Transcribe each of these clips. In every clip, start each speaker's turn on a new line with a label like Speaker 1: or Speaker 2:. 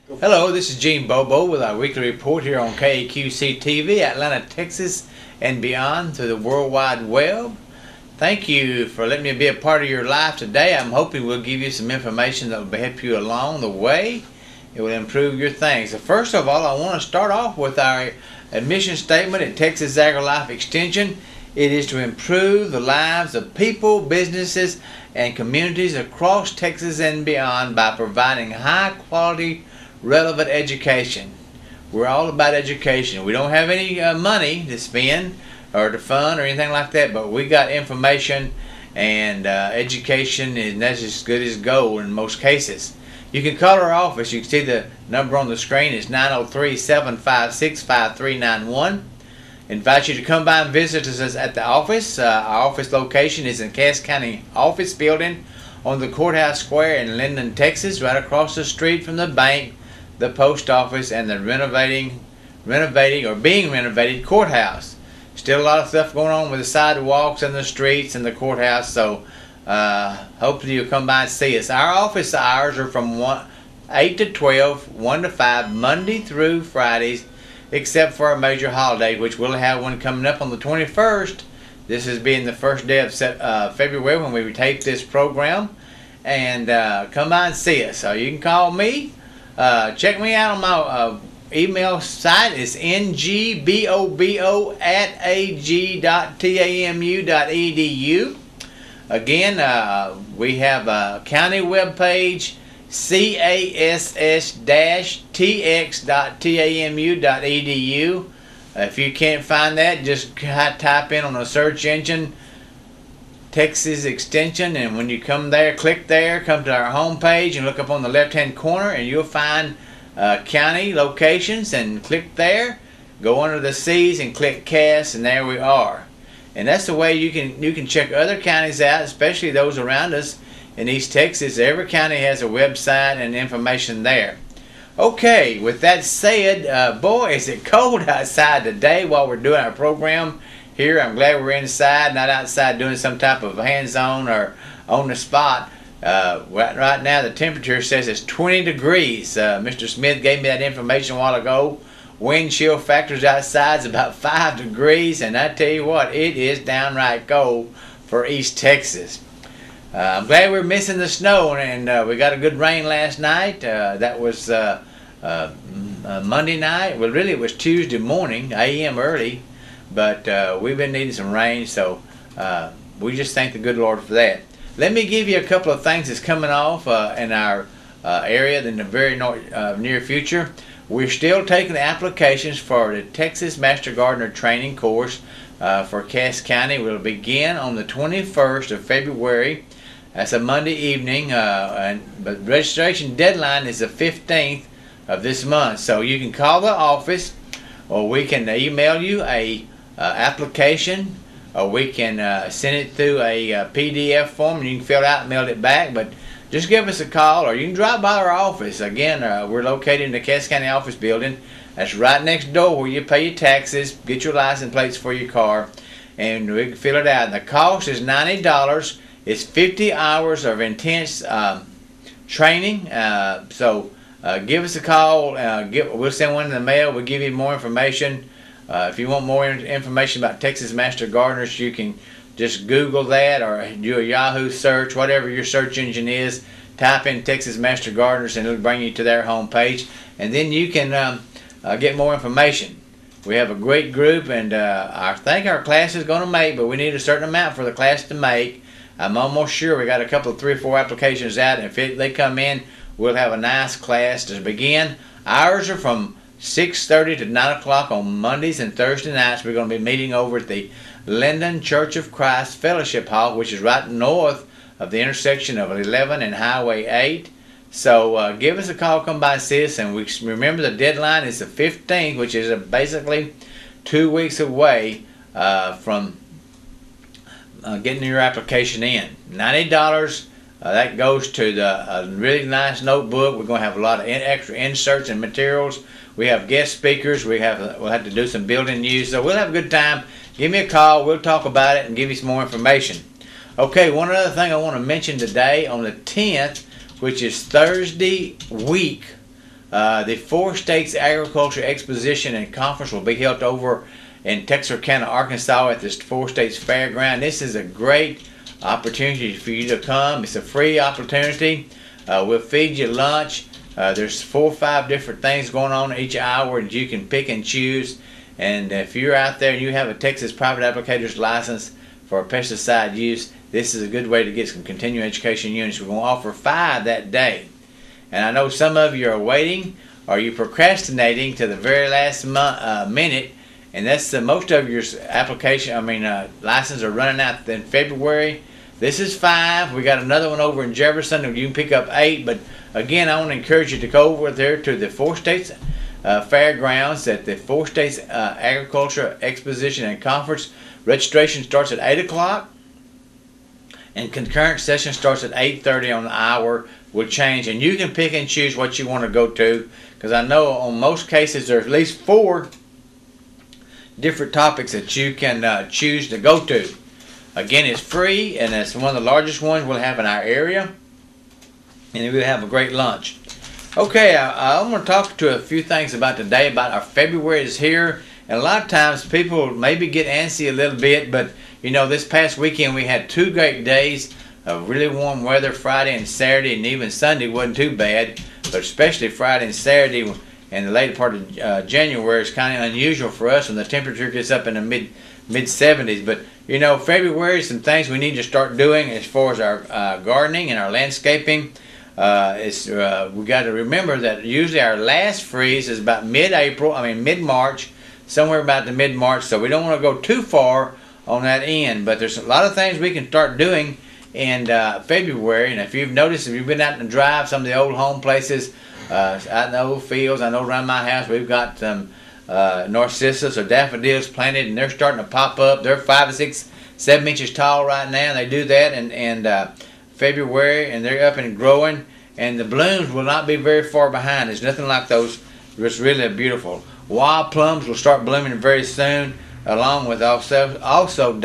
Speaker 1: Hello, this is Gene Bobo with our weekly report here on KQC TV, Atlanta, Texas, and beyond through the World Wide Web. Thank you for letting me be a part of your life today. I'm hoping we'll give you some information that will help you along the way. It will improve your things. So first of all, I want to start off with our admission statement at Texas AgriLife Extension. It is to improve the lives of people, businesses, and communities across Texas and beyond by providing high-quality relevant education. We're all about education. We don't have any money to spend or to fund or anything like that, but we got information, and education is that's as good as gold in most cases. You can call our office. You can see the number on the screen. It's 903-756-5391. Invite you to come by and visit us at the office. Our office location is in Cass County Office Building on the Courthouse Square in Linden, Texas, right across the street from the bank, the post office, and the renovating or being renovated courthouse. Still a lot of stuff going on with the sidewalks and the streets and the courthouse, so hopefully you'll come by and see us. Our office hours are from 8 to 12, 1 to 5, Monday through Fridays, except for a major holiday, which we'll have one coming up on the 21st. This is being the first day of February when we tape this program. And come by and see us. So you can call me. Check me out on my email site. It's ngbobo@ag.tamu.edu. Again, we have a county webpage, cas-tx.tamu.edu. If you can't find that, just type in on the search engine Texas Extension, and when you come there, click there, come to our home page and look up on the left hand corner, and you'll find county locations, and click there, go under the C's and click Cass, and there we are. And that's the way you can check other counties out, especially those around us in East Texas. Every county has a website and information there. Okay, with that said, boy, is it cold outside today while we're doing our program here. I'm glad we're inside, not outside doing some type of hands-on or on the spot. Right now the temperature says it's 20 degrees. Mr. Smith gave me that information a while ago. Wind chill factors outside is about 5 degrees, and I tell you what, it is downright cold for East Texas. I'm glad we're missing the snow, and we got a good rain last night. That was Monday night. Well, really it was Tuesday morning, a.m. early, but we've been needing some rain, so we just thank the good Lord for that. Let me give you a couple of things that's coming off in our area in the very near future. We're still taking applications for the Texas Master Gardener Training Course for Cass County. We'll begin on the 21st of February. That's a Monday evening, but registration deadline is the 15th of this month. So you can call the office, or we can email you a application, or we can send it through a PDF form, and you can fill it out and mail it back. But just give us a call, or you can drop by our office. Again, we're located in the Cass County Office Building. That's right next door where you pay your taxes, get your license plates for your car, and we can fill it out. And the cost is $90. It's 50 hours of intense training. So give us a call. We'll send one in the mail. We'll give you more information. If you want more information about Texas Master Gardeners, you can just Google that or do a Yahoo search, whatever your search engine is. Type in Texas Master Gardeners, and it'll bring you to their home page. And then you can get more information. We have a great group, and I think our class is going to make, but we need a certain amount for the class to make. I'm almost sure we got a couple of 3 or 4 applications out, and if they come in, we'll have a nice class to begin. Hours are from 6:30 to 9 o'clock on Mondays and Thursday nights. We're going to be meeting over at the Linden Church of Christ Fellowship Hall, which is right north of the intersection of 11 and Highway 8. So give us a call, come by and see us, and we remember the deadline is the 15th, which is basically 2 weeks away from getting your application in. $90. That goes to the really nice notebook. We're going to have a lot of extra inserts and materials. We have guest speakers. We'll have to do some building use. So we'll have a good time. Give me a call. We'll talk about it and give you some more information. Okay, one other thing I want to mention today, on the 10th, which is Thursday week, The Four States Agriculture Exposition and Conference will be held over in Texarkana, Arkansas at the Four States Fairground. This is a great opportunity for you to come. It's a free opportunity. We'll feed you lunch. There's 4 or 5 different things going on each hour, and you can pick and choose. And if you're out there and you have a Texas private applicator's license for pesticide use, this is a good way to get some continuing education units. We're going to offer 5 that day. And I know some of you are waiting, or you're procrastinating to the very last minute, and that's most of your license are running out in February. This is 5. We got another one over in Jefferson, and you can pick up 8. But again, I want to encourage you to go over there to the Four States Fairgrounds at the Four States Agriculture Exposition and Conference. Registration starts at 8 o'clock, and concurrent session starts at 8:30 on the hour. Will change, and you can pick and choose what you want to go to, because I know on most cases there's at least 4 different topics that you can choose to go to. Again, it's free, and it's one of the largest ones we'll have in our area, and we'll have a great lunch. Okay, I'm going to talk to a few things about today. About our February is here, and a lot of times people maybe get antsy a little bit, but you know, this past weekend we had 2 great days of really warm weather. Friday and Saturday, and even Sunday wasn't too bad, but especially Friday and Saturday and the later part of January is kind of unusual for us when the temperature gets up in the mid 70s. But you know, February, some things we need to start doing as far as our gardening and our landscaping. We got to remember that usually our last freeze is about mid-March, somewhere about the mid-March. So we don't want to go too far on that end. But there's a lot of things we can start doing in February. And if you've noticed, if you've been out in the drive, some of the old home places out in the old fields, I know around my house we've got some narcissus or daffodils planted, and they're starting to pop up. They're 5 to 6, 7 inches tall right now. They do that in February, and they're up and growing, and the blooms will not be very far behind. There's nothing like those. It's really beautiful. Wild plums will start blooming very soon, along with also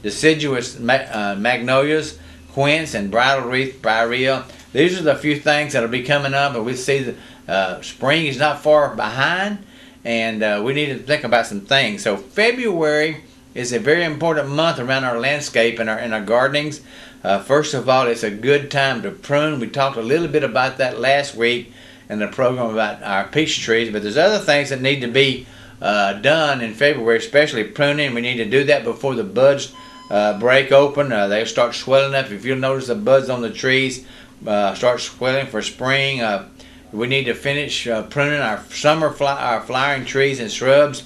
Speaker 1: deciduous magnolias, quince, and bridal wreath brirea. These are the few things that will be coming up, but we see the spring is not far behind, and we need to think about some things. So February is a very important month around our landscape and our gardenings. First of all, it's a good time to prune. We talked a little bit about that last week in the program about our peach trees, but there's other things that need to be done in February, especially pruning. We need to do that before the buds break open. They start swelling up. If you'll notice, the buds on the trees start swelling for spring. We need to finish pruning our our flowering trees and shrubs.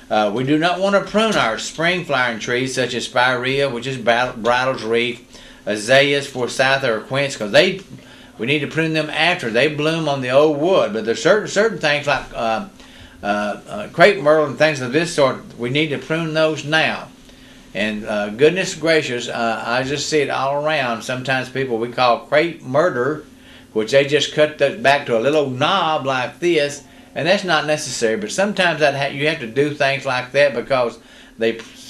Speaker 1: We do not want to prune our spring flowering trees such as spirea, which is bridal wreath, azaleas, forsythia, or quince, because we need to prune them after they bloom on the old wood. But there's certain things like crepe myrtle and things of this sort, we need to prune those now. And goodness gracious, I just see it all around. Sometimes people we call crepe murder, which they just cut that back to a little knob like this, and that's not necessary. But sometimes you have to do things like that because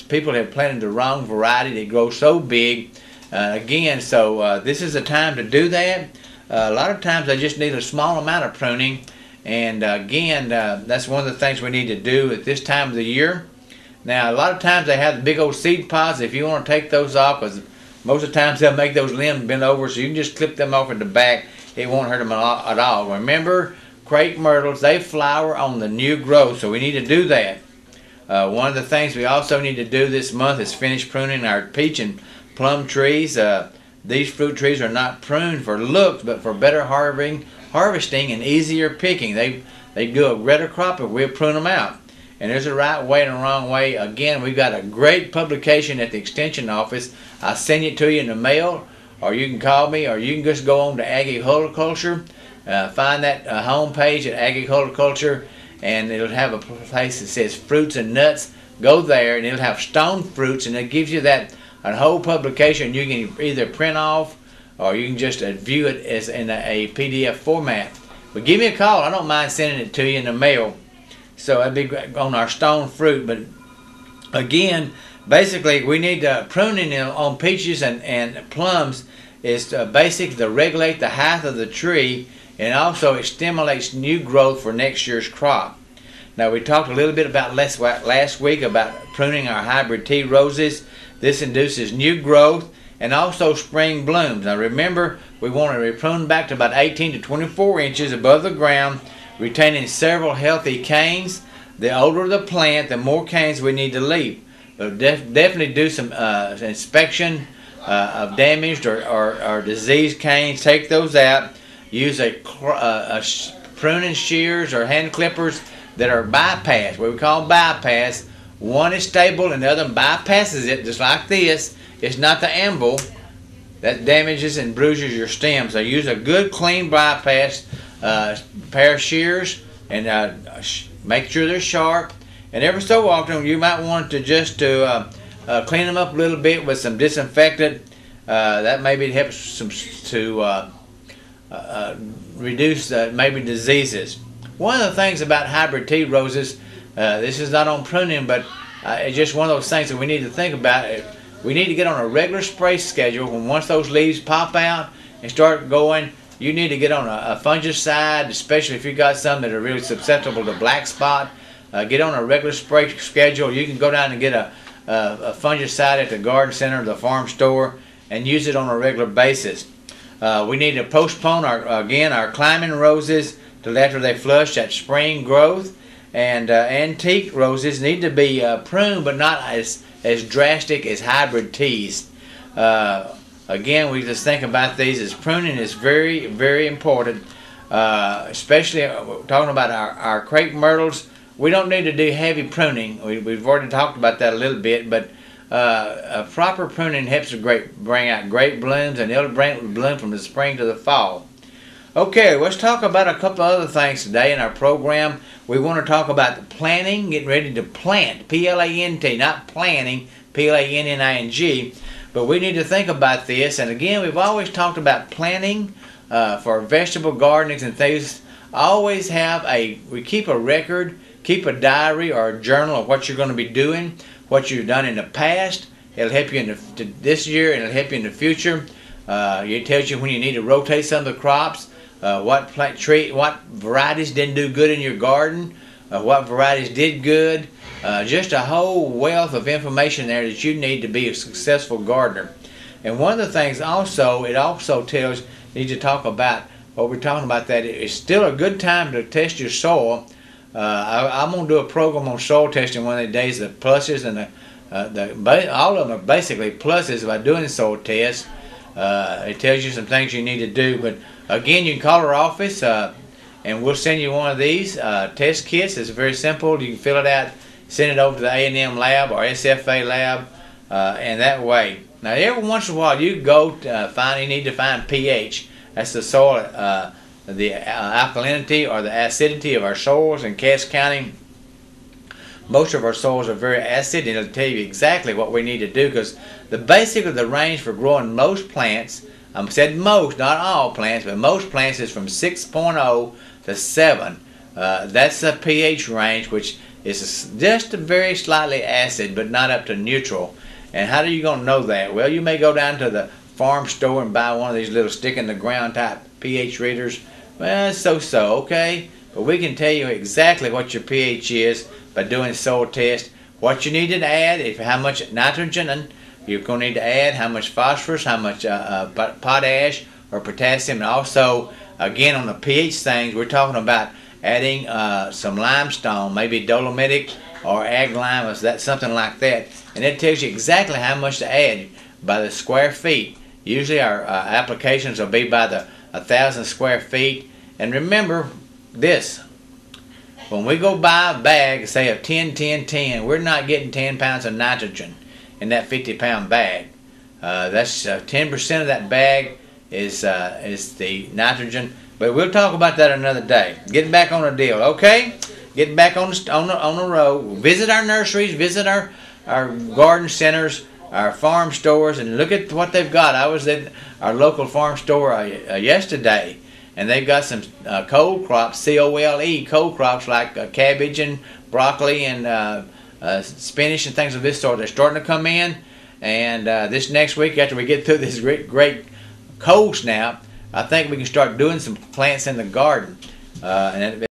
Speaker 1: people have planted the wrong variety. They grow so big. So this is the time to do that. A lot of times they just need a small amount of pruning, and that's one of the things we need to do at this time of the year. Now, a lot of times they have the big old seed pods. If you want to take those off, because most of the times they'll make those limbs bend over, so you can just clip them off at the back. It won't hurt them at all. Remember, crepe myrtles, they flower on the new growth, so we need to do that. One of the things we also need to do this month is finish pruning our peach and plum trees. These fruit trees are not pruned for looks, but for better harvesting and easier picking. They do a redder crop, and we'll prune them out. And there's a right way and a wrong way. Again, we've got a great publication at the Extension office. I'll send it to you in the mail, or you can call me, or you can just go on to Aggie Horticulture. Find that home page at Aggie Horticulture, and it'll have a place that says fruits and nuts. Go there, and it'll have stone fruits, and it gives you that a whole publication. You can either print off, or you can just view it as in a PDF format. But give me a call. I don't mind sending it to you in the mail. So that'd be on our stone fruit. But again, basically we need pruning on peaches and plums is basically to regulate the height of the tree and also it stimulates new growth for next year's crop. Now, we talked a little bit about last week about pruning our hybrid tea roses. This induces new growth and also spring blooms. Now remember, we want to prune back to about 18 to 24 inches above the ground, retaining several healthy canes. The older the plant, the more canes we need to leave. But definitely do some inspection of damaged or diseased canes. Take those out. Use a pruning shears or hand clippers that are bypass, what we call bypass. One is stable and the other bypasses it, just like this. It's not the anvil that damages and bruises your stem. So use a good clean bypass pair of shears and make sure they're sharp. And every so often you might want to just clean them up a little bit with some disinfectant. That maybe helps to reduce maybe diseases. One of the things about hybrid tea roses, this is not on pruning, but it's just one of those things that we need to think about. We need to get on a regular spray schedule. When once those leaves pop out and start going, you need to get on a fungicide, especially if you got some that are really susceptible to black spot. Get on a regular spray schedule. You can go down and get a fungicide at the garden center or the farm store and use it on a regular basis. We need to postpone our climbing roses till after they flush that spring growth. And antique roses need to be pruned, but not as drastic as hybrid teas. Again, we just think about these as pruning is very, very important, especially talking about our crepe myrtles. We don't need to do heavy pruning. We've already talked about that a little bit, but a proper pruning helps to bring out great blooms, and it'll bloom from the spring to the fall. Okay, let's talk about a couple of other things today in our program. We want to talk about the planting, getting ready to plant, P-L-A-N-T, not planning, P-L-A-N-N-I-N-G. But we need to think about this. And again, we've always talked about planting for vegetable gardenings and things. Always we keep a record, keep a diary or a journal of what you're going to be doing, what you've done in the past. It'll help you in this year, and it'll help you in the future. It tells you when you need to rotate some of the crops. What varieties didn't do good in your garden, what varieties did good, just a whole wealth of information there that you need to be a successful gardener. And one of the things also, it also tells you need to talk about what we're talking about, that it's still a good time to test your soil. I'm going to do a program on soil testing one of the days, the pluses and all of them are basically pluses by doing soil tests. It tells you some things you need to do, but again, you can call our office and we'll send you one of these test kits. It's very simple. You can fill it out, send it over to the A&M lab or SFA lab, and that way. Now, every once in a while, you go you need to find pH. That's the soil, the alkalinity or the acidity of our soils. In Cass County, most of our soils are very acid, and it'll tell you exactly what we need to do, because basically the range for growing most plants, I said most, not all plants, but most plants is from 6.0 to 7. That's the pH range, which is just very slightly acid, but not up to neutral. And how are you going to know that? Well, you may go down to the farm store and buy one of these little stick-in-the-ground type pH readers. Well, it's so-so, okay? But we can tell you exactly what your pH is by doing soil test. What you need to add, how much nitrogen you're going to need to add, how much phosphorus, how much potash or potassium, and also, again, on the pH things, we're talking about adding some limestone, maybe dolomitic or ag lime, or something like that, and it tells you exactly how much to add by the square feet. Usually our applications will be by the 1,000 square feet. And remember this, when we go buy a bag, say of 10, 10, 10, we're not getting 10 pounds of nitrogen in that 50-pound bag. That's 10% of that bag is the nitrogen. But we'll talk about that another day. Getting back on the deal, okay? Getting back on the road. Visit our nurseries, visit our garden centers, our farm stores, and look at what they've got. I was at our local farm store yesterday, and they've got some cold crops, C-O-L-E, cold crops like cabbage and broccoli and spinach and things of this sort. They're starting to come in, and this next week, after we get through this great cold snap, I think we can start doing some plants in the garden, and